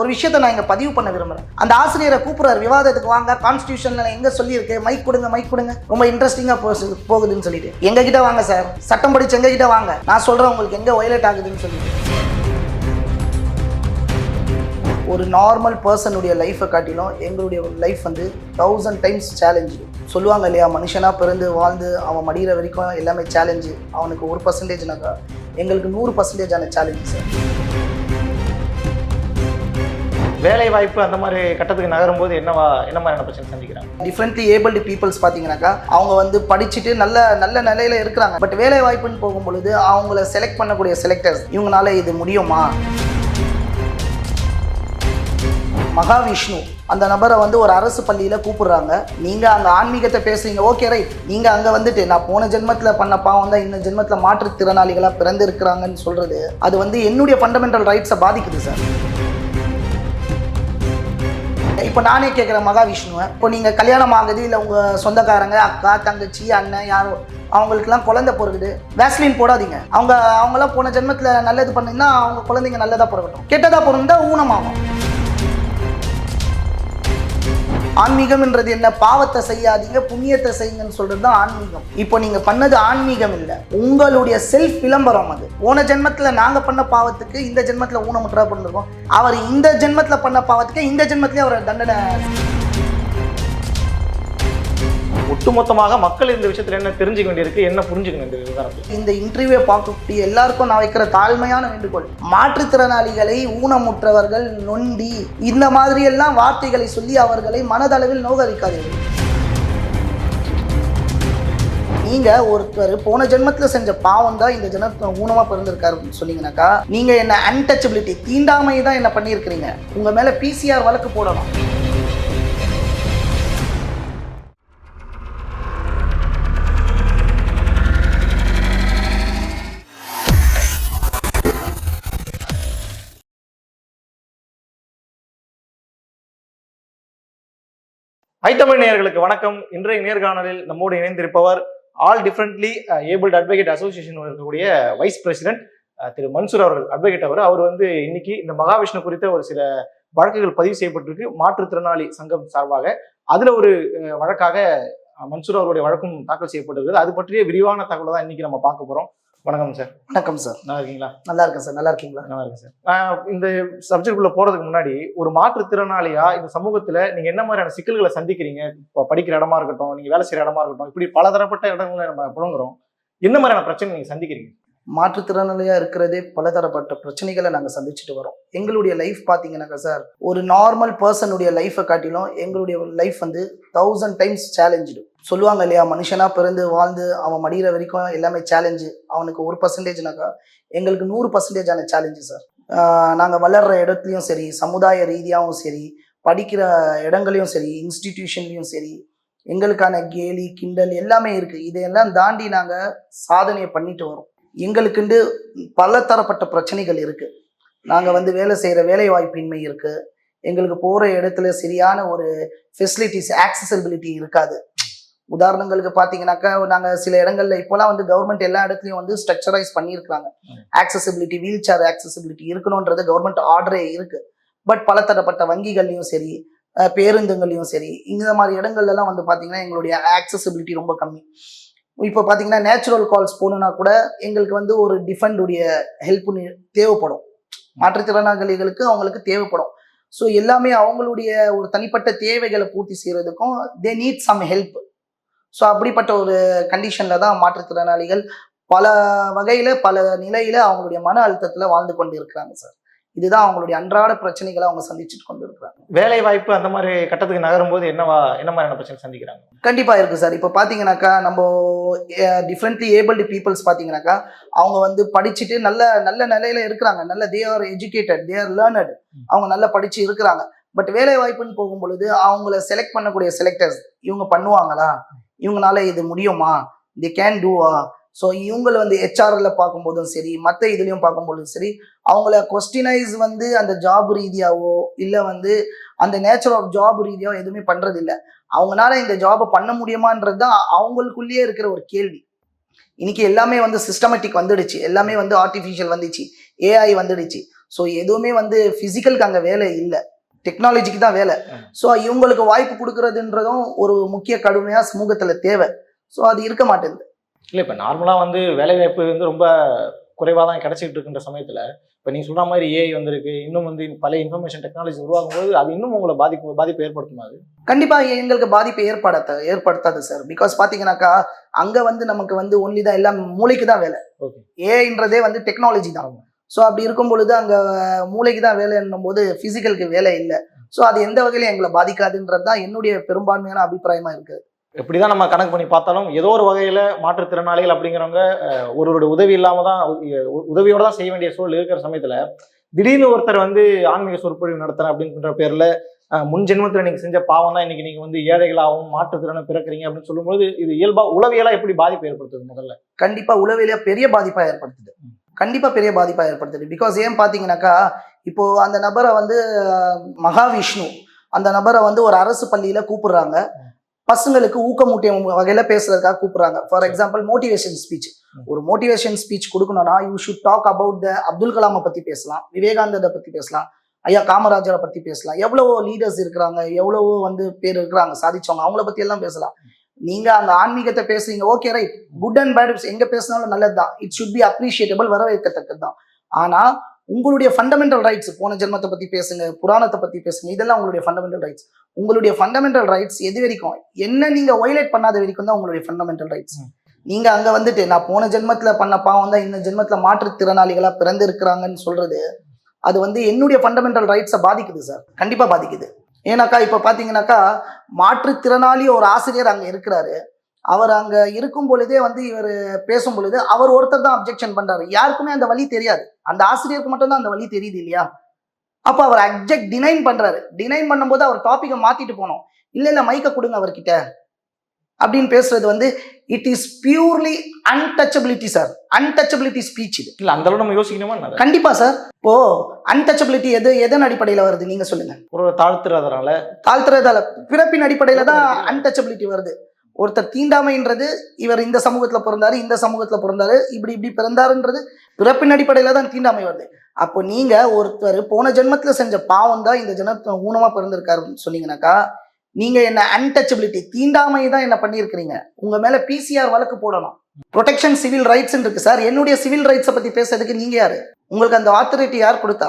ஒரு விஷயத்தை நான் இங்கே பதிவு பண்ண விரும்புகிறேன். அந்த ஆசிரியரை கூப்பிட்றாரு, விவாதத்துக்கு வாங்க, கான்ஸ்டியூஷனில் எங்கே சொல்லியிருக்கு, மைக் கொடுங்க, ரொம்ப இன்ட்ரெஸ்டிங்காக போகுதுன்னு சொல்லிட்டு எங்ககிட்ட வாங்க சார், சட்டம் படிச்சு எங்ககிட்ட வாங்க, நான் சொல்கிறேன் உங்களுக்கு எங்கே வயலேட் ஆகுதுன்னு சொல்லிட்டு. ஒரு நார்மல் பர்சனுடைய லைஃப்பை காட்டிலும் எங்களுடைய லைஃப் வந்து 1000 டைம்ஸ் சேலஞ்சு. சொல்லுவாங்க இல்லையா, மனுஷனாக பிறந்து வாழ்ந்து அவன் மடிகிற வரைக்கும் எல்லாமே சேலஞ்சு. அவனுக்கு 1%னாக்கா எங்களுக்கு 100%ஆன சேலஞ்சு சார். வேலை வாய்ப்பு அந்த மாதிரி கட்டத்துக்கு நகரும் போது என்ன மாதிரியான பிரச்சனை சந்திக்கிறாங்க? டிஃப்ரெண்ட்லி ஏபிள்டு பீப்புள்ஸ் பார்த்தீங்கன்னாக்கா அவங்க வந்து படிச்சுட்டு நல்ல நிலையில் இருக்கிறாங்க. பட் வேலை வாய்ப்புன்னு போகும்பொழுது அவங்கள செலக்ட் பண்ணக்கூடிய செலக்டர்ஸ் இவங்களால இது முடியுமா? மகாவிஷ்ணு அந்த நபரை வந்து ஒரு அரசு பள்ளியில் கூப்பிடுறாங்க. நீங்கள் அங்கே ஆன்மீகத்தை பேசுகிறீங்க, ஓகே ரைட். நீங்கள் அங்கே வந்துட்டு நான் போன ஜென்மத்தில் பண்ண பாவம் தான் இந்த ஜென்மத்தில் மாற்றுத்திறனாளிகளாக பிறந்து இருக்கிறாங்கன்னு சொல்கிறது, அது வந்து என்னுடைய ஃபண்டமெண்டல் ரைட்ஸை பாதிக்குது சார். இப்போ நானே கேட்குறேன் மகாவிஷ்ணுவை, இப்போ நீங்கள் கல்யாணம் ஆகுது, இல்லை உங்கள் சொந்தக்காரங்க அக்கா தங்கச்சி அண்ணன் யாரோ அவங்களுக்குலாம் குழந்தை பிறகுது, வேஸ்லின் போடாதீங்க. அவங்களாம் போன ஜென்மத்தில் நல்லது பண்ணிங்கன்னா அவங்க குழந்தைங்க நல்லதாக பிறக்கட்டும், கெட்டதாக பிறந்தா ஊனமாகும். ஆன்மீகம்ன்றது என்ன? பாவத்தை செய்யாதீங்க, புண்ணியத்தை செய்யுங்கன்னு சொல்றது தான் ஆன்மீகம். இப்போ நீங்க பண்ணது ஆன்மீகம் இல்லை, உங்களுடைய செல்ஃப் விளம்பரம். அது போன ஜென்மத்துல நாங்க பண்ண பாவத்துக்கு இந்த ஜென்மத்துல ஊனமுற்றா பண்ணிருக்கோம். அவர் இந்த ஜென்மத்துல பண்ண பாவத்துக்கு இந்த ஜென்மத்திலே அவர் தண்டனை. ஒட்டுமொத்தமாக மக்கள் இந்த விஷயத்துல என்ன தெரிஞ்சுக்க வேண்டியிருக்கு, என்ன புரிஞ்சுக்கணும் இந்த விவகாரத்தில்? இந்த இன்டர்வியூ பார்க்கக்கூடிய எல்லாருக்கும் நான் வைக்கிற தாழ்மையான வேண்டுகோள், மாற்றுத்திறனாளிகளை, ஊனமுற்றவர்கள், நொண்டி இந்த மாதிரி எல்லாம் வார்த்தைகளை சொல்லி அவர்களை மனதளவில் நோகடிக்காதீர்கள். நீங்க ஒருத்தர் போன ஜென்மத்தில் செஞ்ச பாவம் தான் இந்த ஜென்மத்தில் ஊனமா பிறந்திருக்காருன்னு சொன்னீங்கன்னாக்கா, நீங்க என்ன அன்டச்சபிலிட்டி, தீண்டாமை தான் என்ன பண்ணியிருக்கிறீங்க. உங்க மேல PCR வழக்கு போடணும். ஐத்தமிழ் நேயர்களுக்கு வணக்கம். இன்றைய நேர்காணலில் நம்மோடு இணைந்திருப்பவர் all differently abled advocate association இருக்கக்கூடிய வைஸ் பிரசிடென்ட் திரு மன்சூர் அவர்கள். அட்வொகேட் அவர் வந்து இன்னைக்கு இந்த மகாவிஷ்ணு குறித்த ஒரு சில வழக்குகள் பதிவு செய்யப்பட்டிருக்கு மாற்றுத்திறனாளி சங்கம் சார்பாக. அதுல ஒரு வழக்காக மன்சூர் அவருடைய வழக்கும் தாக்கல் செய்யப்பட்டிருக்கிறது. அது பற்றிய விரிவான தகவலை தான் இன்னைக்கு நம்ம பார்க்க போறோம். வணக்கம் சார். வணக்கம் சார். நல்லா இருக்கீங்களா? நல்லா இருக்கேன் சார். நல்லா இருக்கீங்களா? நல்லா இருக்கேன் சார். இந்த சப்ஜெக்டுக்குள்ள போறதுக்கு முன்னாடி, ஒரு மாற்றுத்திறனாளியா இந்த சமூகத்துல நீங்க என்ன மாதிரியான சிக்கல்களை சந்திக்கிறீங்க? இப்போ படிக்கிற இடமா இருக்கட்டும், நீங்க வேலை செய்யற இடமா இருக்கட்டும், இப்படி பலதரப்பட்ட இடங்களை நம்ம புழங்குறோம். என்ன மாதிரியான பிரச்சனை நீங்க சந்திக்கிறீங்க? மாற்றுத்திறனாளியாக இருக்கிறதே பலதரப்பட்ட பிரச்சனைகளை நாங்கள் சந்திச்சுட்டு வரோம். எங்களுடைய லைஃப் பார்த்தீங்கன்னாக்கா சார், ஒரு நார்மல் பர்சனுடைய லைஃப்பை காட்டிலும் எங்களுடைய லைஃப் வந்து 1000 டைம்ஸ் சேலஞ்சு. சொல்லுவாங்க இல்லையா, மனுஷனாக பிறந்து வாழ்ந்து அவன் மடிகிற வரைக்கும் எல்லாமே சேலஞ்சு. அவனுக்கு 1%னாக்கா எங்களுக்கு 100%ஆன சேலஞ்சு சார். நாங்கள் வளர்கிற இடத்துலையும் சரி, சமுதாய ரீதியாகவும் சரி, படிக்கிற இடங்களையும் சரி, இன்ஸ்டிடியூஷன்லையும் சரி, எங்களுக்கான கேலி கிண்டல் எல்லாமே இருக்குது. இதையெல்லாம் தாண்டி நாங்கள் சாதனையை பண்ணிட்டு வரோம். எங்களுக்குண்டு பல தரப்பட்ட பிரச்சனைகள் இருக்குது. நாங்கள் வந்து வேலை செய்கிற வேலை வாய்ப்பின்மை இருக்குது. எங்களுக்கு போகிற இடத்துல சரியான ஒரு ஃபெசிலிட்டிஸ், ஆக்சசபிலிட்டி இருக்காது. உதாரணங்களுக்கு பார்த்தீங்கன்னாக்கா, நாங்கள் சில இடங்களில் இப்போலாம் வந்து கவர்மெண்ட் எல்லா இடத்துலையும் வந்து ஸ்ட்ரக்சரைஸ் பண்ணியிருக்கிறாங்க. ஆக்சசபிலிட்டி, வீல் சேர் ஆக்சசபிலிட்டி இருக்கணுன்றது கவர்மெண்ட் ஆர்டரே இருக்குது. பட் பல தரப்பட்ட வங்கிகள்லையும் சரி, பேருந்துங்கள்லையும் சரி, இந்த மாதிரி இடங்கள்லாம் வந்து பார்த்தீங்கன்னா எங்களுடைய ஆக்சசபிலிட்டி ரொம்ப கம்மி. இப்போ பார்த்தீங்கன்னா நேச்சுரல் கால்ஸ் போகணுன்னா கூட எங்களுக்கு வந்து ஒரு டிஃபெண்டுடைய ஹெல்ப் தேவைப்படும். மாற்றுத்திறனாளிகளுக்கு அவங்களுக்கு தேவைப்படும். ஸோ எல்லாமே அவங்களுடைய ஒரு தனிப்பட்ட தேவைகளை பூர்த்தி செய்கிறதுக்கும் they need some help. So அப்படிப்பட்ட ஒரு கண்டிஷனில் தான் மாற்றுத்திறனாளிகள் பல வகையில் பல நிலையில் அவங்களுடைய மன அழுத்தத்தில் வாழ்ந்து கொண்டு இருக்கிறாங்க சார். இதுதான் அவங்களுடைய அன்றாட பிரச்சனைகளை அவங்க சந்திச்சுட்டு கொண்டு இருக்கிறாங்க. வேலை வாய்ப்பு அந்த மாதிரி கட்டத்துக்கு நகரும் போது என்ன மாதிரியான பிரச்சனை சந்திக்கிறாங்க? கண்டிப்பாக இருக்குது சார். இப்போ பார்த்தீங்கன்னாக்கா, நம்ம டிஃப்ரெண்ட்லி ஏபிள்டு பீப்புள்ஸ் பார்த்தீங்கன்னாக்கா அவங்க வந்து படிச்சுட்டு நல்ல நிலையில் இருக்கிறாங்க. They are educated, they are learned. அவங்க நல்லா படித்து இருக்கிறாங்க. பட் வேலை வாய்ப்புன்னு போகும்பொழுது அவங்கள செலக்ட் பண்ணக்கூடிய செலக்டர்ஸ் இவங்க பண்ணுவாங்களா, இவங்களால இது முடியுமா, தே கேன் டூவா. ஸோ இவங்களை வந்து ஹெச்ஆரில் பார்க்கும்போதும் சரி, மற்ற இதுலேயும் பார்க்கும்போதும் சரி, அவங்கள கொஸ்டினைஸ் வந்து அந்த ஜாப் ரீதியாவோ இல்லை வந்து அந்த நேச்சர் ஆஃப் ஜாப் ரீதியாவோ எதுவுமே பண்ணுறது இல்லை. அவங்களால இந்த ஜாபை பண்ண முடியுமான்றது தான் அவங்களுக்குள்ளேயே இருக்கிற ஒரு கேள்வி. இன்னைக்கு எல்லாமே வந்து சிஸ்டமேட்டிக் வந்துடுச்சு, எல்லாமே வந்து ஆர்டிஃபிஷியல் வந்துச்சு, ஏஐ வந்துடுச்சு. ஸோ எதுவுமே வந்து ஃபிசிக்கலுக்கு அங்கே வேலை இல்லை, டெக்னாலஜிக்கு தான் வேலை. ஸோ இவங்களுக்கு வாய்ப்பு கொடுக்கறதுன்றதும் ஒரு முக்கிய கடுமையாக சமூகத்தில் தேவை. ஸோ அது இருக்க மாட்டேங்குது. இல்லை இப்போ நார்மலாக வந்து வேலைவாய்ப்பு வந்து ரொம்ப குறைவாக தான் கிடைச்சிட்டு இருக்கின்ற சமயத்தில் இப்போ நீங்கள் சொல்கிற மாதிரி ஏஐ வந்திருக்கு, இன்னும் வந்து பழைய இன்ஃபர்மேஷன் டெக்னாலஜி உருவாகும் போது அது இன்னும் உங்களை பாதிப்பு ஏற்படுத்துமா? அது கண்டிப்பாக எங்களுக்கு பாதிப்பை ஏற்படுத்தாது சார். பிகாஸ் பார்த்தீங்கன்னாக்கா அங்கே வந்து நமக்கு வந்து ஒன்லி தான் எல்லாம் மூளைக்கு தான் வேலை. ஓகே, ஏஐன்றதே வந்து டெக்னாலஜி தான். ஸோ அப்படி இருக்கும் பொழுது அங்கே மூளைக்கு தான் வேலை என்னும் போது ஃபிசிக்கலுக்கு வேலை இல்லை. ஸோ அது எந்த வகையிலும் எங்களை பாதிக்காதுன்றது தான் என்னுடைய பெரும்பான்மையான அபிப்பிராயமா இருக்குது. எப்படிதான் நம்ம கணக்கு பண்ணி பார்த்தாலும் ஏதோ ஒரு வகையில மாற்றுத்திறனாளிகள் அப்படிங்கிறவங்க ஒருவருடைய உதவி இல்லாம தான் உதவியோட தான் செய்ய வேண்டிய சூழல் இருக்கிற சமயத்துல திடீர்னு ஒருத்தர் வந்து ஆன்மீக சொற்பொழிவு நடத்துறேன் அப்படின்ற பேர்ல முன் ஜென்மத்துல நீங்க செஞ்ச பாவம் தான் இன்னைக்கு நீங்க வந்து ஏழைகளாகவும் மாற்றுத்திறனை பிறக்கிறீங்க அப்படின்னு சொல்லும்போது இது இயல்பா உளவியலா எப்படி பாதிப்பு ஏற்படுத்துது? முதல்ல கண்டிப்பா உளவியலா பெரிய பாதிப்பா ஏற்படுத்துது. கண்டிப்பா பெரிய பாதிப்பா ஏற்படுத்துது. பிகாஸ் ஏன் பாத்தீங்கன்னாக்கா இப்போ அந்த நபரை வந்து மகாவிஷ்ணு அந்த நபரை வந்து ஒரு அரசு பள்ளியில கூப்பிடுறாங்க, பசங்களுக்கு ஊக்கமூட்டிய வகையில பேசுறதுக்காக கூப்பிடுறாங்க. For example motivation speech. ஒரு மோட்டிவேஷன் ஸ்பீச் கொடுக்கணும்னா you should talk about the Abdul கலாமை பத்தி பேசலாம், விவேகானந்தரை பத்தி பேசலாம், ஐயா காமராஜரை பத்தி பேசலாம். எவ்வளவோ லீடர்ஸ் இருக்கிறாங்க, எவ்வளவோ வந்து பேர் இருக்கிறாங்க சாதிச்சவங்க, அவங்கள பத்தி எல்லாம் பேசலாம். நீங்க அந்த ஆன்மீகத்தை பேசுறீங்க, okay right, good and bad எங்க பேசினாலும் நல்லதுதான், இட் ஷுட் பி அப்ரிஷியேட்டபிள், வரவேற்கத்தக்கது தான். ஆனா உங்களுடைய ஃபண்டமெண்டல் ரைட்ஸ், போன ஜென்மத்தை பத்தி பேசுங்க, புராணத்தை பத்தி பேசுங்க, இதெல்லாம் உங்களுடைய ஃபண்டமெண்டல் ரைட்ஸ். உங்களுடைய ஃபண்டமெண்டல் ரைட்ஸ் எது வரைக்கும் என்ன நீங்க வயலேட் பண்ணாத வரைக்கும் தான் உங்களுடைய ஃபண்டமெண்டல் ரைட்ஸ். நீங்க அங்க வந்துட்டு நான் போன ஜென்மத்துல பண்ண பாவம் தான் இந்த ஜென்மத்துல மாற்றுத்திறனாளிகளா பிறந்து இருக்கிறாங்கன்னு சொல்றது அது வந்து என்னுடைய ஃபண்டமெண்டல் ரைட்ஸை பாதிக்குது சார். கண்டிப்பா பாதிக்குது. ஏன்னாக்கா இப்ப பாத்தீங்கன்னாக்கா மாற்றுத்திறனாளி ஒரு ஆசிரியர் அங்க இருக்கிறாரு, அவர் அங்க இருக்கும் பொழுதே வந்து இவர் பேசும் பொழுது அவர் ஒருத்தர் தான் அப்ஜெக்ஷன் பண்றாரு, யாருக்குமே அந்த வழி தெரியாது, அந்த ஆசிரியருக்கு மட்டும் தான் அந்த வழி தெரியுது இல்லையா? அப்ப அவர் அப்ஜெக்ட் டினைன் பண்றாரு. டினைன் பண்ணும்போது அவர் டாபிக்கை மாத்திட்டு போனோம், இல்ல மைக்க கொடுங்க அவர்கிட்ட அப்படின்னு பேசுறது வந்து it is purely untouchability sir. Untouchability speech இது இல்ல அந்த அளவு நம்ம யோசிக்கணுமா? கண்டிப்பா சார். இப்போ அன்டச்சபிலிட்டி எதன் அடிப்படையில வருது நீங்க சொல்லுங்க? ஒரு தாழ்த்துறதால பிறப்பின் அடிப்படையில தான் அன்டச்சபிலிட்டி வருது. ஒருத்தர் தீண்டாமைன்றது இவர் இந்த சமூகத்துல பிறந்தாரு, இந்த சமூகத்துல பிறந்தாரு, இப்படி பிறந்தாருன்றது பிறப்பின் அடிப்படையில தான் தீண்டாமை வருது. அப்போ நீங்க ஒருத்தர் போன ஜென்மத்துல செஞ்ச பாவம் தான் இந்த ஜென்மத்துல ஊனமா பிறந்திருக்காருன்னு சொன்னீங்கன்னாக்கா நீங்க என்ன அன்டச்சபிலிட்டி தீண்டாமை தான் என்ன பண்ணியிருக்கிறீங்க. உங்க மேல பிசிஆர் வழக்கு போடணும். ப்ரொடெக்ஷன் சிவில் ரைட்ஸ் இருக்கு சார். என்னுடைய சிவில் ரைட்ஸை பத்தி பேசுறதுக்கு நீங்க யாரு? உங்களுக்கு அந்த அத்தாரிட்டி யார் கொடுத்தா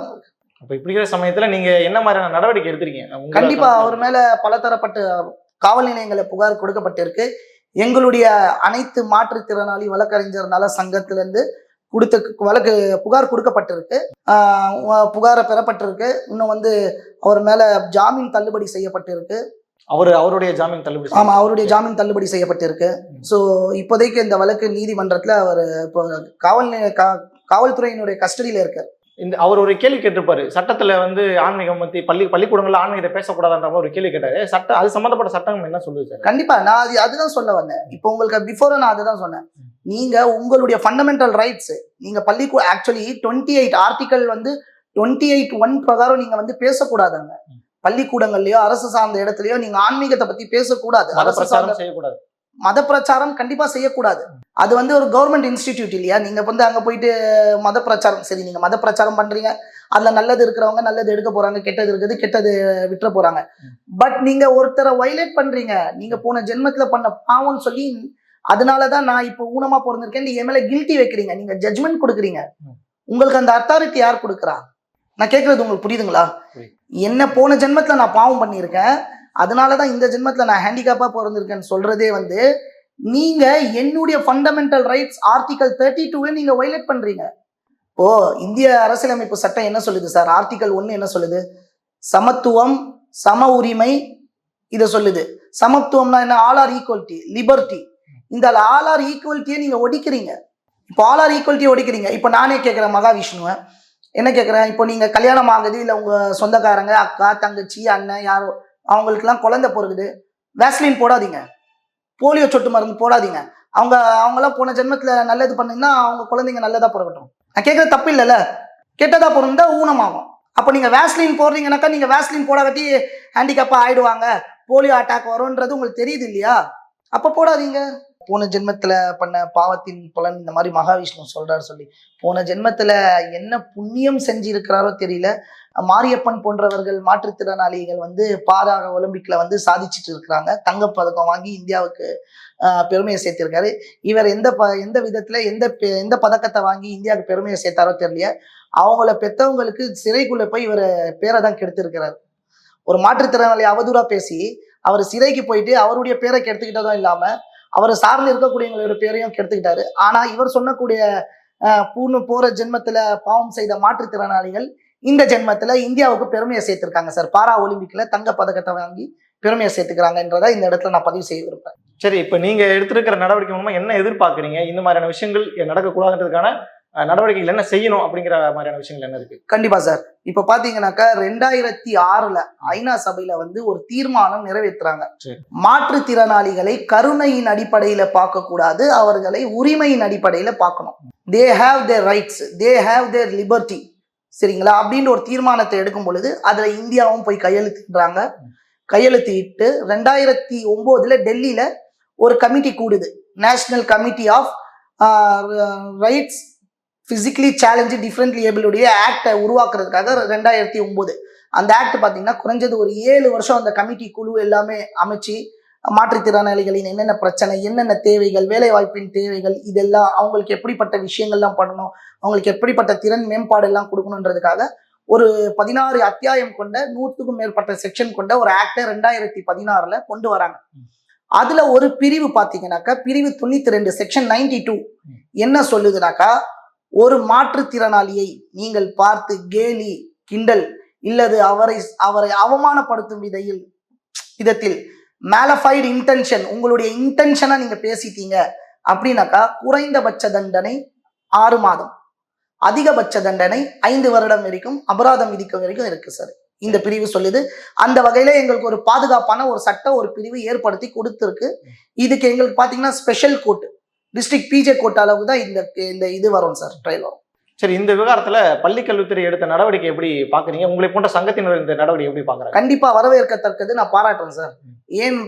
உங்களுக்கு? அப்ப இப்படி இருக்கிற சமயத்துல நீங்க என்ன மாதிரியான நடவடிக்கை எடுத்திருக்கீங்க? கண்டிப்பா அவர் மேல பலதரப்பட்ட காவல் நிலையங்களை புகார் கொடுக்கப்பட்டிருக்கு. எங்களுடைய அனைத்து மாற்றுத்திறனாளி வழக்கறிஞர் நல சங்கத்திலிருந்து புகார் கொடுக்கப்பட்டிருக்கு, புகாரை பெறப்பட்டிருக்கு. இன்னும் வந்து அவர் மேல ஜாமீன் தள்ளுபடி செய்யப்பட்டிருக்கு. அவருடைய ஜாமீன் தள்ளுபடி? ஆமா, அவருடைய ஜாமீன் தள்ளுபடி செய்யப்பட்டிருக்கு. ஸோ இப்போதைக்கு இந்த வழக்கு நீதிமன்றத்துல அவர் இப்போ காவல்துறையினுடைய கஸ்டடியில இருக்கார். அவர் ஒரு கேள்வி கேட்டிருப்பாரு, சட்டத்துல வந்து ஆன்மீகம் பத்தி பள்ளிக்கூடங்கள்ல ஆன்மீகத்தை பேசக்கூடாதுன்ற ஒரு கேள்வி கேட்டாரு. சட்டம் அது சம்பந்தப்பட்ட சட்டம் என்ன சொல்லுது சார்? கண்டிப்பா நான் அதுதான் சொல்ல வந்தேன். இப்போ உங்களுக்கு பிஃபோர் நான் அதுதான் சொன்னேன். நீங்க உங்களுடைய ஃபண்டமெண்டல் ரைட்ஸ் நீங்க ஆக்சுவலி 28 ஆர்டிகல் வந்து 28(1) பிரகாரம் நீங்க வந்து பேசக்கூடாதுங்க. பள்ளிக்கூடங்கள்லயோ அரசு சார்ந்த இடத்துலயோ நீங்க ஆன்மீகத்தை பத்தி பேசக்கூடாது, செய்யக்கூடாது, மத பிரச்சாரம் கண்டிப்பா செய்யக்கூடாது. அது வந்து ஒரு கவர்மெண்ட் இன்ஸ்டிடியூட் இல்லையா? நீங்க வந்து அங்க போயிட்டு மத பிரச்சாரம், சரி நீங்க மத பிரச்சாரம் பண்றீங்க, அதுல நல்லது இருக்கிறவங்க நல்லது எடுக்க போறாங்க, கெட்டது இருக்குது கெட்டது விட்டுற போறாங்க. பட் நீங்க ஒருத்தரை வயலேட் பண்றீங்க, நீங்க போன ஜென்மத்துல பண்ண பாவம்னு சொல்லி அதனாலதான் நான் இப்போ ஊனமா பிறந்திருக்கேன் என் மேல கில்ட்டி வைக்கிறீங்க, நீங்க ஜட்ஜ்மெண்ட் கொடுக்குறீங்க. உங்களுக்கு அந்த அத்தாரிட்டி யார் கொடுக்குறா? நான் கேட்கறது உங்களுக்கு புரியுதுங்களா? என்ன போன ஜென்மத்துல நான் பாவம் பண்ணியிருக்கேன், அதனாலதான் இந்த ஜென்மத்துல நான் ஹேண்டிகேப்பா பிறந்திருக்கேன்னு சொல்றதே வந்து நீங்க என்னுடைய ஃபண்டமெண்டல் ரைட்ஸ் ஆர்டிகல் 32 நீங்க வயலேட் பண்றீங்க. இப்போ இந்திய அரசியலமைப்பு சட்டம் என்ன சொல்லுது சார்? ஆர்டிகல் 1 என்ன சொல்லுது? சமத்துவம், சம உரிமை, இதை சொல்லுது. சமத்துவம்னா என்ன? All are equality, liberty. இந்த ஆல் ஆர் ஈக்குவலிட்டியை நீங்க ஒடிக்கிறீங்க. இப்போ ஆல் ஆர் ஈக்குவலிட்டியை ஒடிக்கிறீங்க. இப்போ நானே கேட்கிறேன் மகாவிஷ்ணுவை, என்ன கேட்குறேன், இப்போ நீங்கள் கல்யாணம் ஆகுது, இல்லை உங்கள் சொந்தக்காரங்க அக்கா தங்கச்சி அண்ணன் யாரோ அவங்களுக்குலாம் குழந்தை பிறகுது, வேஸ்லின் போடாதீங்க, போலியோ சொட்டு மருந்து போடாதீங்க. அவங்களாம் போன ஜென்மத்தில் நல்லது பண்ணீங்கன்னா அவங்க குழந்தைங்க நல்லதாக பிறக்கட்டும். நான் கேட்குறது தப்பு இல்லைல்ல, கெட்டதாக பிறந்தா ஊனமாகும். அப்போ நீங்கள் வேஸ்லின் போடுறீங்கன்னாக்கா நீங்கள் வேஸ்லின் போடாட்டி ஹேண்டிகேப்பாக ஆயிடுவாங்க, போலியோ அட்டாக் வரும்ன்றது உங்களுக்கு தெரியுது இல்லையா? அப்போ போடாதீங்க. போன ஜென்மத்துல பண்ண பாவத்தின் பலன் இந்த மாதிரி மகாவிஷ்ணு சொல்றாரு சொல்லி, போன ஜென்மத்துல என்ன புண்ணியம் செஞ்சிருக்கிறாரோ தெரியல, மாரியப்பன் போன்றவர்கள் மாற்றுத்திறனாளிகள் வந்து பாரா ஒலிம்பிக்ல வந்து சாதிச்சுட்டு இருக்கிறாங்க. தங்கப்பதக்கம் வாங்கி இந்தியாவுக்கு பெருமையை சேர்த்திருக்காரு. இவர் எந்த விதத்துல எந்த பதக்கத்தை வாங்கி இந்தியாவுக்கு பெருமையை சேர்த்தாரோ தெரியல. அவங்கள பெத்தவங்களுக்கு சிறைக்குள்ள போய் இவர் பேரை தான் கெடுத்திருக்கிறார். ஒரு மாற்றுத்திறனாளி அவதூறா பேசி அவர் சிறைக்கு போயிட்டு அவருடைய பேரை கெடுத்துக்கிட்டதும் இல்லாம அவரை சார்ந்து இருக்கக்கூடியவங்களோட பேரையும் கெடுத்துக்கிட்டாரு. ஆனா இவர் சொன்னக்கூடிய போற ஜென்மத்துல பாவம் செய்த மாற்றுத்திறனாளிகள் இந்த ஜென்மத்துல இந்தியாவுக்கு பெருமையை சேர்த்திருக்காங்க சார். பாரா ஒலிம்பிக்ல தங்க பதக்கத்தை வாங்கி பெருமையை சேர்த்துக்கிறாங்கன்றதை இந்த இடத்துல நான் பதிவு செய்ய விரும்புறேன். சரி, இப்ப நீங்க எடுத்திருக்கிற நடவடிக்கை மூலமா என்ன எதிர்பார்க்குறீங்க? இந்த மாதிரியான விஷயங்கள் நடக்கக்கூடாதுன்றதுக்கான நடவடிக்கைகள் என்ன செய்யணும் அப்படிங்கிற மாதிரியான விஷயங்கள் என்ன இருக்கு? கண்டிப்பா சார். இப்ப பாத்தீங்கன்னாக்கா 2006 ஐநா சபையில வந்து ஒரு தீர்மானம் நிறைவேற்றுறாங்க. மாற்றுத்திறனாளிகளை கருணையின் அடிப்படையில பார்க்க கூடாது, அவர்களை உரிமையின் அடிப்படையில பார்க்கணும். They have their rights, they have their liberty, சரிங்களா? அப்படின்னு ஒரு தீர்மானத்தை எடுக்கும் பொழுது அதுல இந்தியாவும் போய் கையெழுத்துறாங்க. கையெழுத்திட்டு 2009 டெல்லியில ஒரு கமிட்டி கூடுது, national committee of rights physically challenge differently ஏபிளுடைய ஆக்டை உருவாக்குறதுக்காக 2009 அந்த ஆக்ட் பார்த்தீங்கன்னா குறைஞ்சது ஒரு 7 வருஷம் அந்த கமிட்டி குழு எல்லாமே அமைச்சு மாற்றுத்திறனாளிகளின் என்னென்ன பிரச்சனை, என்னென்ன தேவைகள், வேலை வாய்ப்பின் தேவைகள், இதெல்லாம் அவங்களுக்கு எப்படிப்பட்ட விஷயங்கள்லாம் பண்ணணும், அவங்களுக்கு எப்படிப்பட்ட திறன் மேம்பாடு எல்லாம் கொடுக்கணுன்றதுக்காக ஒரு 16 அத்தியாயம் கொண்ட 100க்கும் மேற்பட்ட செக்ஷன் கொண்ட ஒரு ஆக்டை 2016 கொண்டு வராங்க. அதுல ஒரு பிரிவு பார்த்தீங்கன்னாக்கா பிரிவு 92 செக்ஷன் 92 என்ன சொல்லுதுனாக்கா, ஒரு மாற்றுத்திறனாளியை நீங்கள் பார்த்து கேலி கிண்டல் இல்லது அவரை அவமானப்படுத்தும் விதத்தில் மேலஃபைடு இன்டென்ஷன், உங்களுடைய இன்டென்ஷனை நீங்க பேசிட்டீங்க அப்படின்னாக்கா குறைந்தபட்ச தண்டனை 6 மாதம், அதிகபட்ச தண்டனை 5 வருடம் வரைக்கும் அபராதம் விதிக்க வரைக்கும் இருக்கு சார். இந்த பிரிவு சொல்லுது. அந்த வகையில எங்களுக்கு ஒரு பாதுகாப்பான ஒரு சட்ட ஒரு பிரிவு ஏற்படுத்தி கொடுத்துருக்கு. இதுக்கு எங்களுக்கு பாத்தீங்கன்னா special court, district PJ court அளவுக்கு தான் இந்த இது வரும் சார், ட்ரையல் வரும். சரி, இந்த விவகாரத்துல பள்ளி கல்வித்துறை எடுத்த நடவடிக்கை எப்படி பாக்குறீங்க? உங்களை போன்ற சங்கத்தினர் இந்த நடவடிக்கை எப்படி பாக்குறாங்க? கண்டிப்பா வரவேற்கத்தக்கது, நான் பாராட்டுறேன் சார்.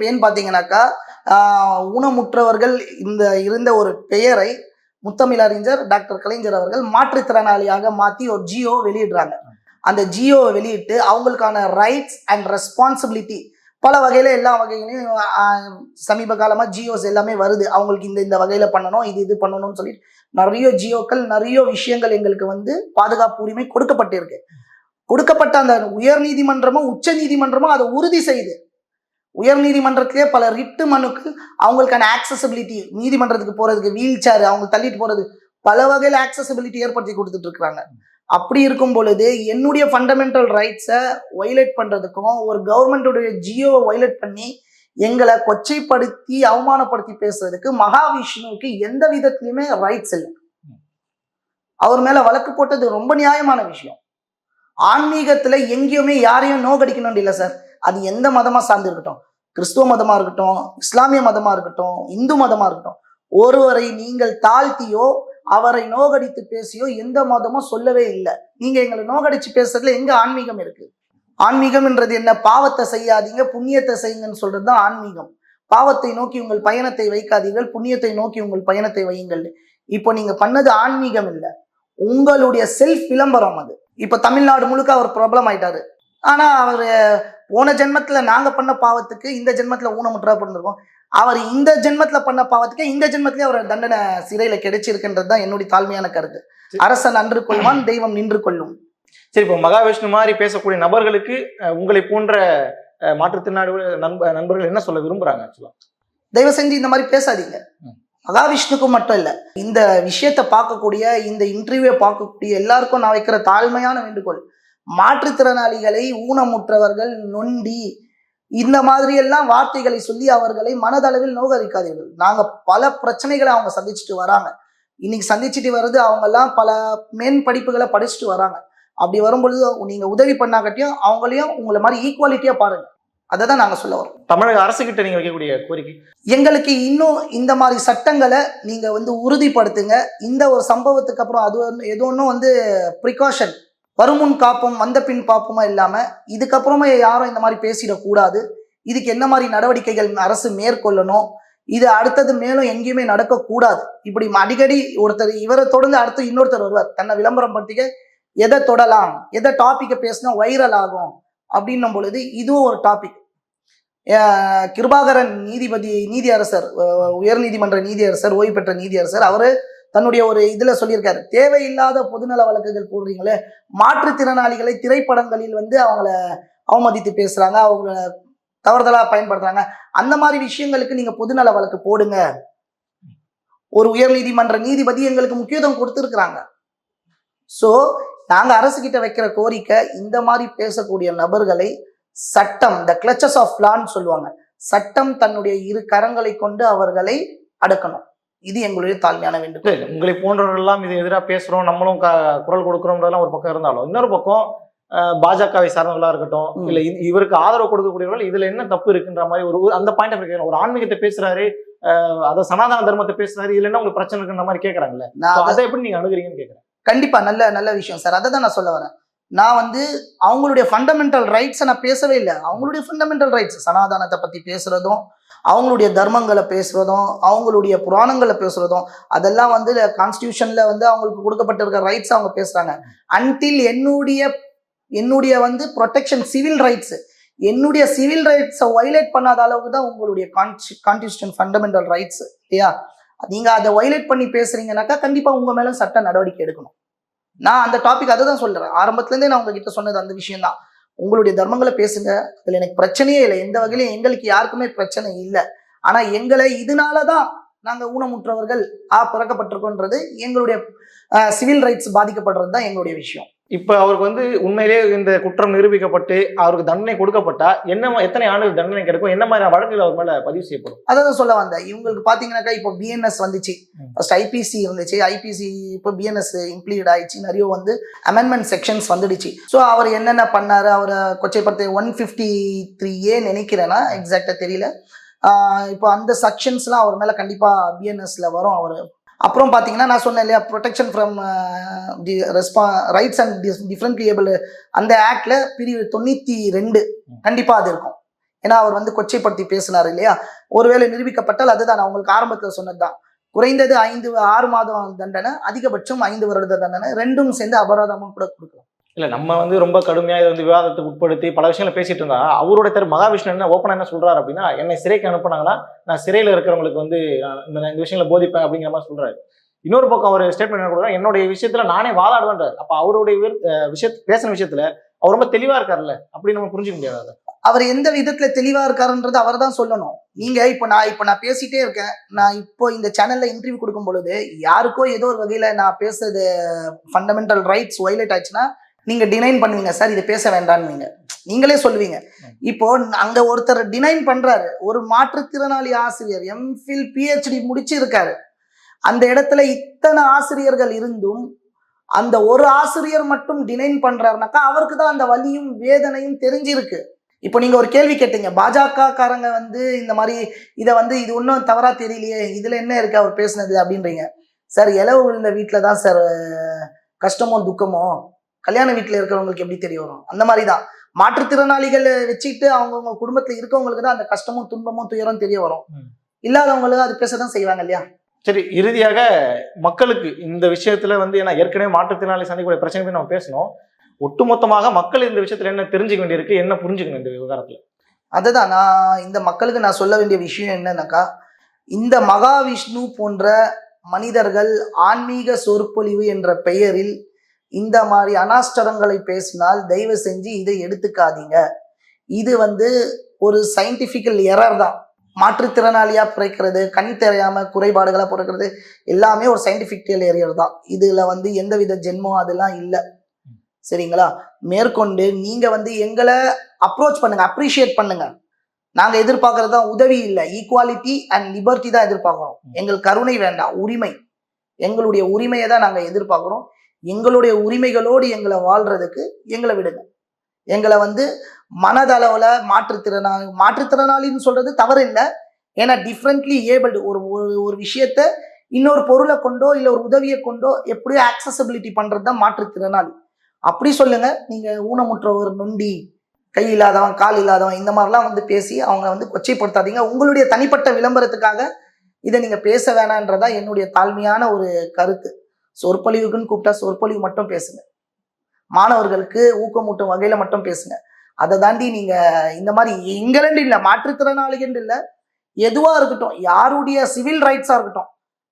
ஏன் பாத்தீங்கன்னாக்கா ஊனமுற்றவர்கள் இருந்த ஒரு பெயரை முத்தமிழறிஞர் டாக்டர் கலைஞர் அவர்கள் மாற்றுத்திறனாளியாக மாத்தி ஒரு ஜியோ வெளியிடுறாங்க. அந்த ஜியோவை வெளியிட்டு அவங்களுக்கான ரைட்ஸ் அண்ட் ரெஸ்பான்சிபிலிட்டி பல வகையில எல்லா வகைகளையும் சமீப காலமா ஜியோஸ் எல்லாமே வருது. அவங்களுக்கு இந்த வகையில பண்ணணும், இது பண்ணணும்னு சொல்லிட்டு நிறைய ஜியோக்கள் நிறைய விஷயங்கள் எங்களுக்கு வந்து பாதுகாப்பு உரிமை கொடுக்கப்பட்டிருக்கு. கொடுக்கப்பட்ட அந்த உயர் நீதிமன்றமும் உச்ச நீதிமன்றமும் அதை உறுதி செய்து, உயர் நீதிமன்றத்திலே பல ரிட்டு மனுக்கு அவங்களுக்கான ஆக்சசிபிலிட்டி, நீதிமன்றத்துக்கு போறதுக்கு வீல் சேர் அவங்க தள்ளிட்டு போறது பல வகையில ஆக்சசிபிலிட்டி ஏற்படுத்தி கொடுத்துட்டு இருக்கிறாங்க. அப்படி இருக்கும் பொழுது என்னுடைய ஃபண்டமெண்டல் ரைட்ஸை வயலேட் பண்றதுக்கும் ஒரு கவர்மெண்டோடைய ஜியோவை வயலேட் பண்ணி எங்களை கொச்சைப்படுத்தி அவமானப்படுத்தி பேசுறதுக்கு மகாவிஷ்ணுவுக்கு எந்த விதத்திலுமே ரைட்ஸ் இல்லை. அவர் மேல வழக்கு போட்டது ரொம்ப நியாயமான விஷயம். ஆன்மீகத்துல எங்கேயுமே யாரையும் நோகடிக்கணும் இல்லை சார். அது எந்த மதமா சார்ந்து இருக்கட்டும், கிறிஸ்துவ மதமா இருக்கட்டும், இஸ்லாமிய மதமா இருக்கட்டும், இந்து மதமா இருக்கட்டும், ஒருவரை நீங்கள் தாழ்த்தியோ அவரை நோகடித்து பேசியோ எந்த மதமும் சொல்லவே இல்லை. நீங்க எங்களை நோகடிச்சு பேசுறதுல எங்க ஆன்மீகம் இருக்கு? ஆன்மீகம்ன்றது என்ன? பாவத்தை செய்யாதீங்க புண்ணியத்தை செய்யுங்கன்னு சொல்றதுதான் ஆன்மீகம். பாவத்தை நோக்கி உங்கள் பயணத்தை வைக்காதீர்கள், புண்ணியத்தை நோக்கி உங்கள் பயணத்தை வையுங்கள். இப்போ நீங்க பண்ணது ஆன்மீகம் இல்லை, உங்களுடைய செல்ஃப் விளம்பரம் அது. இப்ப தமிழ்நாடு முழுக்க அவர் ப்ராப்ளம் ஆயிட்டாரு. ஆனா அவர் போன ஜென்மத்துல நாங்க பண்ண பாவத்துக்கு இந்த ஜென்மத்துல ஊனமுற்றா பிறந்திருக்கோம். அவர் இந்த ஜென்மத்துல பண்ண பாவத்துக்கு இந்த ஜென்மத்திலே அவர் தண்டனை சிறையில கிடைச்சிருக்குன்றது தான் என்னுடைய தாழ்மையான கருத்து. அரசன் அன்று கொள்வான், தெய்வம் நின்று கொள்ளும். சரி, இப்போ மகாவிஷ்ணு மாதிரி பேசக்கூடிய நபர்களுக்கு உங்களை போன்ற மாற்றுத்திறனாளி நண்பர்கள் என்ன சொல்ல விரும்புறாங்க? தயவு செஞ்சு இந்த மாதிரி பேசாதீங்க. மகாவிஷ்ணுக்கும் மட்டும் இல்ல, இந்த விஷயத்தை பார்க்கக்கூடிய இந்த இன்டர்வியூவை பார்க்கக்கூடிய எல்லாருக்கும் நான் வைக்கிற தாழ்மையான வேண்டுகோள், மாற்றுத்திறனாளிகளை ஊனமுற்றவர்கள் நொண்டி இந்த மாதிரி எல்லாம் வார்த்தைகளை சொல்லி அவர்களை மனதளவில் நோகடிக்காதீர்கள். நாங்க பல பிரச்சனைகளை அவங்க சந்திச்சுட்டு வராங்க. இன்னைக்கு சந்திச்சுட்டு வர்றது அவங்க எல்லாம் பல மேன் படிப்புகளை படிச்சுட்டு வராங்க. அப்படி வரும்பொழுது நீங்க உதவி பண்ணாகட்டியும் அவங்களையும் உங்களை மாதிரி ஈக்குவாலிட்டியா பாருங்க. அதை தான் நாங்க சொல்ல வரோம். தமிழக அரசு கிட்ட நீங்க வைக்கக்கூடிய கோரிக்கை, எங்களுக்கு இன்னும் இந்த மாதிரி சட்டங்களை நீங்க வந்து உறுதிப்படுத்துங்க. இந்த ஒரு சம்பவத்துக்கு அப்புறம் அது எது ஒன்றும் வந்து ப்ரிகாஷன், வருமுன் காப்போம் வந்த பின் பார்ப்போமா இல்லாம இதுக்கப்புறமா யாரும் இந்த மாதிரி பேசிடக்கூடாது. இதுக்கு என்ன மாதிரி நடவடிக்கைகள் அரசு மேற்கொள்ளணும், இது அடுத்தது மேலும் எங்கேயுமே நடக்கக்கூடாது. இப்படி அடிக்கடி ஒருத்தர் இவரை தொடர்ந்து அடுத்து இன்னொருத்தர் வருவார், தன்னை விளம்பரம் படுத்திக்க எதை தொடலாம், எதை டாப்பிக்கை பேசினா வைரல் ஆகும் அப்படின்னும் பொழுது இதுவும் ஒரு டாபிக். கிருபாகரன் நீதியரசர், உயர்நீதிமன்ற நீதியரசர், ஓய்வு பெற்ற நீதியரசர், அவரு தன்னுடைய ஒரு இதுல சொல்லியிருக்காரு, தேவையில்லாத பொதுநல வழக்குகள் போடுறீங்களே, மாற்றுத்திறனாளிகளை திரைப்படங்களில் அவங்கள அவமதித்து பேசுறாங்க, அவங்க தவறுதலா பயன்படுத்துறாங்க, அந்த மாதிரி விஷயங்களுக்கு நீங்க பொதுநல வழக்கு போடுங்க. ஒரு உயர்நீதிமன்ற நீதிபதி எங்களுக்கு முக்கியத்துவம் கொடுத்துருக்குறாங்க. ஸோ நாங்க அரசு கிட்ட வைக்கிற கோரிக்கை, இந்த மாதிரி பேசக்கூடிய நபர்களை சட்டம், த கிளச்சஸ் ஆஃப் லான்னு சொல்லுவாங்க, சட்டம் தன்னுடைய இரு கரங்களை கொண்டு அவர்களை அடக்கணும். இது எங்களுடைய தாழ்மையான வேண்டுகோள். உங்களை போன்றவர்கள் எல்லாம் இது எதிராக பேசுறோம், நம்மளும் குரல் கொடுக்கிறோம்ன்றதெல்லாம் ஒரு பக்கம் இருந்தாலும், இன்னொரு பக்கம் பாஜகவை சார்ந்தவர்களா இருக்கட்டும், இல்ல இவருக்கு ஆதரவு கொடுக்கக்கூடியவர்கள் இதுல என்ன தப்பு இருக்குன்ற மாதிரி ஒரு அந்த பாயிண்ட் ஆஃப் வியூ, ஒரு ஆன்மீகத்தை பேசுறாரு, அதை சனாதன தர்மத்தை பேசுறாரு, இதுல என்ன உங்களுக்கு பிரச்சனை இருக்குன்ற மாதிரி கேட்கறாங்கல்ல, அதை எப்படி நீங்க அணுகுறீங்கன்னு கேட்கறேன். கண்டிப்பா நல்ல விஷயம் சார், அதை தான் நான் சொல்ல வரேன். நான் அவங்களுடைய ஃபண்டமெண்டல் ரைட்ஸை நான் பேசவே இல்லை. அவங்களுடைய ஃபண்டமெண்டல் ரைட்ஸ், சனாதானத்தை பத்தி பேசுறதும், அவங்களுடைய தர்மங்களை பேசுறதும், அவங்களுடைய புராணங்களை பேசுறதும், அதெல்லாம் கான்ஸ்டியூஷன்ல அவங்களுக்கு கொடுக்கப்பட்டிருக்க ரைட்ஸ் அவங்க பேசுறாங்க. அன்டில் என்னுடைய ப்ரொடெக்ஷன் சிவில் ரைட்ஸ், என்னுடைய சிவில் ரைட்ஸை வயலேட் பண்ணாத அளவுக்கு தான் உங்களுடைய கான்ஸ்டியூஷன் ஃபண்டமெண்டல் ரைட்ஸ் இல்லையா? நீங்க அதை வயலேட் பண்ணி பேசுறீங்கன்னாக்கா கண்டிப்பா உங்க மேல சட்ட நடவடிக்கை எடுக்கணும். நான் அந்த டாபிக் அதை தான் சொல்றேன். ஆரம்பத்துல இருந்தே நான் உங்ககிட்ட சொன்னது அந்த விஷயம் தான். உங்களுடைய தர்மங்களை பேசுங்க, அதுல எனக்கு பிரச்சனையே இல்லை, எந்த வகையிலும் எங்களுக்கு யாருக்குமே பிரச்சனை இல்லை. ஆனா எங்களை இதனாலதான் நாங்க ஊனமுற்றவர்கள் பிறக்கப்பட்டிருக்கோன்றது, எங்களுடைய சிவில் ரைட்ஸ் பாதிக்கப்படுறது தான் எங்களுடைய விஷயம். இப்ப அவருக்கு உண்மையிலேயே இந்த குற்றம் நிரூபிக்கப்பட்டு அவருக்கு தண்டனை கொடுக்கப்பட்டா எத்தனை ஆண்டுகள் தண்டனை கிடைக்கும், என்ன மாதிரி வழக்குகள் அவர் மேல பதிவு செய்யப்படும்? அதான் சொல்ல வந்தேன். இவங்களுக்கு பாத்தீங்கன்னாக்கா இப்போ பிஎன்எஸ் வந்துச்சு, ஃபர்ஸ்ட் ஐபிசி இருந்துச்சு, ஐபிசி இப்போ பிஎன்எஸ் இம்ப்ளீட் ஆயிடுச்சு, நிறைய அமெண்ட்மெண்ட் செக்ஷன்ஸ் வந்துடுச்சு. ஸோ அவர் என்னென்ன பண்ணாரு, அவரை கொச்சைப்படுத்த 153A நினைக்கிறேன்னா, எக்ஸாக்டா தெரியல. இப்போ அந்த செக்ஷன்ஸ்லாம் அவர் மேல கண்டிப்பா பிஎன்எஸ்ல வரும். அவர் அப்புறம் பார்த்தீங்கன்னா, நான் சொன்னேன் இல்லையா, protection from rights and differently able, அந்த ஆக்ட்ல பிரிவு 92 கண்டிப்பா அது இருக்கும். ஏன்னா அவர் கொச்சைப்படுத்தி பேசினார் இல்லையா. ஒருவேளை நிரூபிக்கப்பட்டால், அதுதான் நான் உங்களுக்கு ஆரம்பத்தில் சொன்னதுதான், குறைந்தது 6 மாதம் தண்டனை, அதிகபட்சம் 5 வருட தண்டனை, ரெண்டும் சேர்ந்து அபராதமும் கூட கொடுக்கலாம். இல்ல நம்ம ரொம்ப கடுமையா இதை விவாதத்துக்கு உட்படுத்தி பல விஷயங்களை பேசிட்டு இருந்தா, அவருடைய பேர் மகாவிஷ்ணு என்ன ஓப்பனா என்ன சொல்றாரு அப்படின்னா, என்னை சிறைக்கு அனுப்புனாங்கன்னா நான் சிறையில இருக்கிறவங்களுக்கு இந்த விஷயங்களை போதிப்பேன் அப்படிங்கிற மாதிரி சொல்றாரு. இன்னொரு பக்கம் அவர் ஸ்டேட்மெண்ட் என்ன கொடுக்குறாரு, என்னுடைய விஷயத்துல நானே வாதாடுவேன்றார். அப்ப அவருடைய பேசின விஷயத்துல அவர் ரொம்ப தெளிவா இருக்காருல்ல, அப்படி நம்ம புரிஞ்சுக்க முடியாது. அவர் எந்த விதத்துல தெளிவா இருக்காருன்றது அவர் தான் சொல்லணும். நீங்க இப்ப நான் பேசிட்டே இருக்கேன், நான் இப்போ இந்த சேனல்ல இன்டர்வியூ கொடுக்கும் பொழுது யாருக்கோ ஏதோ ஒரு வகையில நான் பேசுறது ஃபண்டமெண்டல் ரைட்ஸ் வயலேட் ஆச்சுன்னா நீங்க டினைன் பண்ணுவீங்க, சார் இது பேச வேண்டான்னு நீங்களே சொல்லுவீங்க. இப்போ அங்க ஒருத்தர் டினைன் பண்றாரு, ஒரு மாற்றுத்திறனாளி ஆசிரியர் எம்ஃபில் PhD முடிச்சு இருக்காரு. அந்த இடத்துல இத்தனை ஆசிரியர்கள் இருந்தும் அந்த ஒரு ஆசிரியர் மட்டும் டினைன் பண்றாருனாக்கா அவருக்கு தான் அந்த வலியும் வேதனையும் தெரிஞ்சிருக்கு. இப்போ நீங்க ஒரு கேள்வி கேட்டீங்க, பாஜக காரங்க இந்த மாதிரி இதை இது ஒன்றும் தவறா தெரியலையே, இதுல என்ன இருக்கு அவர் பேசுனது அப்படின்றீங்க. சார், இலவு விழுந்த வீட்டுல தான் சார் கஷ்டமோ துக்கமோ கல்யாண வீட்டுல இருக்கிறவங்களுக்கு எப்படி தெரிய வரும்? அந்த மாதிரிதான் மாற்றுத்திறனாளிகளை வச்சுட்டு அவங்கவுங்க குடும்பத்துல இருக்கவங்களுக்கு தான் அந்த கஷ்டமும் துன்பமும் துயரம் தெரிய வரும். இல்லாதவங்களுக்கு அது பேசதான் செய்வாங்க இல்லையா. சரி, இறுதியாக மக்களுக்கு இந்த விஷயத்துல ஏன்னா ஏற்கனவே மாற்றுத்திறனாளி சந்திக்கக்கூடிய பிரச்சனை நம்ம பேசணும், ஒட்டுமொத்தமாக மக்கள் இந்த விஷயத்துல என்ன தெரிஞ்சுக்க வேண்டியிருக்கு, என்ன புரிஞ்சுக்கணும் இந்த விவகாரத்துல? அதுதான் நான் இந்த மக்களுக்கு நான் சொல்ல வேண்டிய விஷயம் என்னன்னாக்கா, இந்த மகாவிஷ்ணு போன்ற மனிதர்கள் ஆன்மீக சொற்பொழிவு என்ற பெயரில் இந்த மாதிரி அனாஷ்டரங்களை பேசினால் தயவு செஞ்சு இதை எடுத்துக்காதீங்க. இது ஒரு சயின்டிபிக்கல் எரர் தான். மாற்றுத்திறனாளியா பிறக்கிறது, கண் தெரியாம குறைபாடுகளா பிறக்கிறது எல்லாமே ஒரு சயின்டிபிக்கல் எரர் தான். இதுல எந்தவித ஜென்மம் அதெல்லாம் இல்லை. சரிங்களா? மேற்கொண்டு நீங்க எங்களை அப்ரோச் பண்ணுங்க, அப்ரிஷியேட் பண்ணுங்க. நாங்க எதிர்பார்க்கறது தான் உதவி இல்லை, ஈக்குவாலிட்டி அண்ட் லிபர்ட்டி தான் எதிர்பார்க்கிறோம். எங்கள் கருணை வேண்டாம், உரிமை, எங்களுடைய உரிமையை தான் நாங்க எதிர்பார்க்கிறோம். எங்களுடைய உரிமைகளோடு எங்களை வாழ்றதுக்கு எங்களை விடுங்க. எங்களை மனதளவுல மாற்றுத்திறனாளின்னு சொல்றது தவறு இல்லை. ஏன்னா டிஃப்ரெண்ட்லி ஏபிள்டு ஒரு விஷயத்த இன்னொரு பொருளை கொண்டோ இல்லை ஒரு உதவியை கொண்டோ எப்படியோ ஆக்சசபிலிட்டி பண்றது தான் மாற்றுத்திறனாளி. அப்படி சொல்லுங்க. நீங்க ஊனமுற்றவர், நொண்டி, கை இல்லாதவன் கால் இல்லாதவன் இந்த மாதிரிலாம் வந்து பேசி அவங்க வந்து கொச்சைப்படுத்தாதீங்க. உங்களுடைய தனிப்பட்ட விளம்பரத்துக்காக இதை நீங்க பேச வேணான்றதா என்னுடைய தாழ்மையான ஒரு கருத்து. சொற்பொழிவுக்குன்னு கூப்பிட்டா சொற்பொழிவு மட்டும் பேசுங்க. மாணவர்களுக்கு ஊக்கமூட்டும் வகையில மட்டும் பேசுங்க. அதை தாண்டி நீங்க இந்த மாதிரி எங்கலண்டு இல்லை, மாற்றுத்திறனாளிகள் இல்லை, எதுவா இருக்கட்டும், யாருடைய சிவில் ரைட்ஸா இருக்கட்டும்,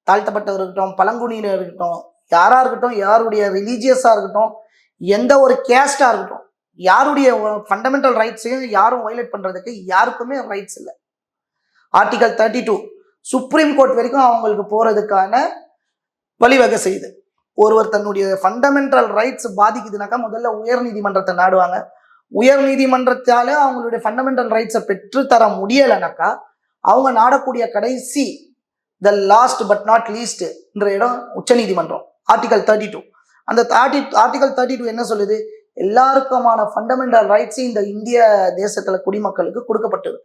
தாழ்த்தப்பட்டவர் இருக்கட்டும், பழங்குடியினர் இருக்கட்டும், யாரா இருக்கட்டும், யாருடைய ரிலீஜியஸா இருக்கட்டும், எந்த ஒரு கேஸ்டா இருக்கட்டும், யாருடைய ஃபண்டமெண்டல் ரைட்ஸையும் யாரும் வயலேட் பண்றதுக்கு யாருக்குமே ரைட்ஸ் இல்லை. ஆர்டிகல் 32 சுப்ரீம் கோர்ட் வரைக்கும் அவங்களுக்கு போறதுக்கான வழிவகை செய்யுது. ஒருவர் தன்னுடைய ஃபண்டமெண்டல் ரைட்ஸ் பாதிக்குதுனாக்கா முதல்ல உயர் நீதிமன்றத்தை நாடுவாங்க. உயர் நீதிமன்றத்தால அவங்களுடைய ஃபண்டமெண்டல் ரைட்ஸை பெற்றுத்தர முடியலைனாக்கா அவங்க நாடக்கூடிய கடைசி the last but not least என்ற இடம் உச்சநீதிமன்றம். ஆர்டிகல் 32 அந்த ஆர்டிகல் 32 என்ன சொல்லுது? எல்லாருக்குமான ஃபண்டமெண்டல் ரைட்ஸ் இந்த இந்திய தேசத்துல குடிமக்களுக்கு கொடுக்கப்பட்டது.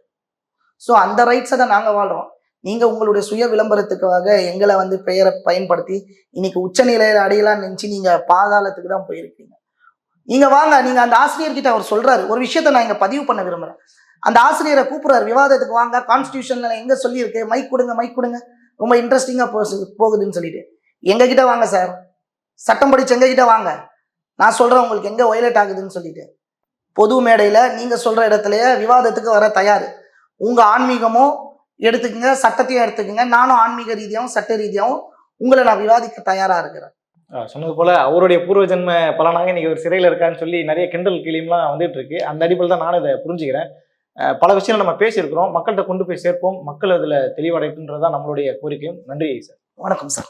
ஸோ அந்த ரைட்ஸை தான் நாங்கள் வாழ்றோம். நீங்க உங்களுடைய சுய விளம்பரத்துக்காக எங்களை வந்து பெயரை பயன்படுத்தி இன்னைக்கு உச்சநிலையில அடையலாம்னு நினைச்சு நீங்க பாதாளத்துக்கு தான் போயிருக்கீங்க. நீங்க வாங்க, நீங்க அந்த ஆசிரியர்கிட்ட அவர் சொல்றாரு ஒரு விஷயத்த நான் இங்க பதிவு பண்ண விரும்புறேன். அந்த ஆசிரியரை கூப்பிடுறாரு, விவாதத்துக்கு வாங்க, கான்ஸ்டியூஷன்ல எங்க சொல்லியிருக்கு, மைக் கொடுங்க, ரொம்ப இன்ட்ரெஸ்டிங்கா போகுதுன்னு சொல்லிட்டு எங்க கிட்ட வாங்க சார், சட்டம் படிச்சு எங்க கிட்ட வாங்க, நான் சொல்றேன் உங்களுக்கு எங்க வயலேட் ஆகுதுன்னு சொல்லிட்டு. பொது மேடையில நீங்க சொல்ற இடத்துலயே விவாதத்துக்கு வர தயாரு. உங்க ஆன்மீகமும் எடுத்துக்கங்க, சட்டத்தையும் எடுத்துக்கங்க, நானும் ஆன்மீக ரீதியாகவும் சட்ட ரீதியாகவும் உங்களை நான் விவாதிக்க தயாரா இருக்கிறேன். சொன்னது போல அவருடைய பூர்வ ஜென்ம பலனாக இன்னைக்கு ஒரு சிறையில் இருக்கான்னு சொல்லி நிறைய கிண்டல் கிளியம்லாம் வந்துட்டு இருக்கு. அந்த அடிப்படையில் தான் நானும் இதை புரிஞ்சுக்கிறேன். பல விஷயங்கள் நம்ம பேசியிருக்கிறோம், மக்கள்கிட்ட கொண்டு போய் சேர்ப்போம், மக்கள் அதில் தெளிவடைப்புன்றதுதான் நம்மளுடைய கோரிக்கையும். நன்றி சார். வணக்கம் சார்.